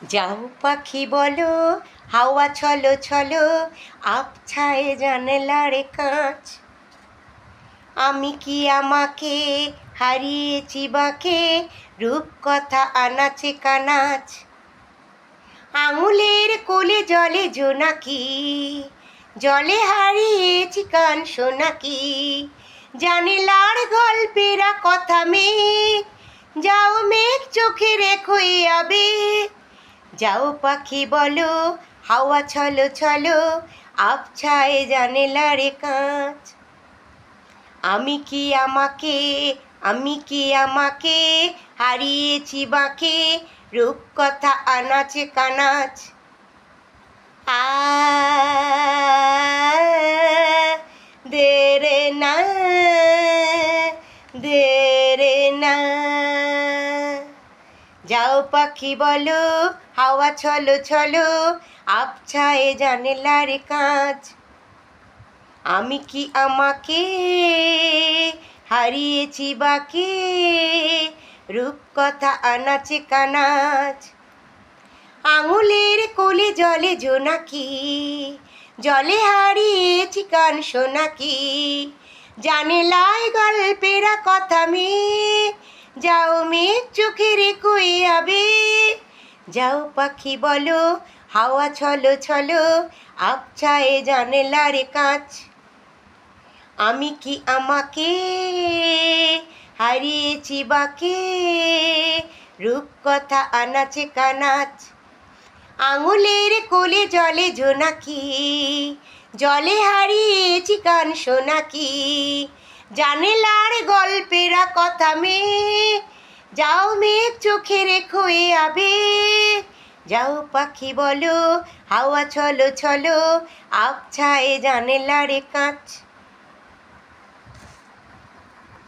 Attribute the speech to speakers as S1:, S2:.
S1: যাও পাখি বলো, হাওয়া ছলো ছলো, আবছায় জানলার কাঁচ। আমি কি আমাকে হারিয়েছি বাঁকে, রূপকথা আনাচে কানাচ। আঙুলের কোলে জলে জোনাকি, জলে হারিয়েছি কান সোনাকি। জানিলার গল্পেরা কথা মেঘ, যাও মেঘ চোখে রেখো এ আবেগ। যাও পাখি বলো, হাওয়া ছলো ছলো, আবছায় জানলার কাঁচ। আমি কি আমাকে হারিয়েছি বাঁকে, রূপকথা আনাচে কানাচ। আ দে রে না, দে রে না। যাও পাখি বলো, হাওয়া ছলো ছলো, আবছায় জানলার কাঁচ। আমি কি আমাকে হারিয়েছি বাঁকে, রূপকথা আনাচে কানাচ। আঙুলের কোলে জলে জোনাকি, জলে হারিয়েছি কান সোনাকি। জানলায় গল্পেরা কথা মেঘ, যাও মেঘ চোখে রেখো এ আবেগ। যাও পাখি বলো, হাওয়া ছলো ছলো, আবছায় জানলার কাঁচ। আমি কি আমাকে হারিয়েছি বাঁকে, রূপকথা আনাচে কানাচ। আঙুলের কোলে জলে জোনাকি, জলে হারিয়েছি কান সোনাকি। জানলার গল্পেরা কথা মেঘ, যাও মেঘ চোখে রেখো এ আবেগ। যাও পাখি বলো, হাওয়া ছলো ছলো, আবছায় জানলার কাঁচ।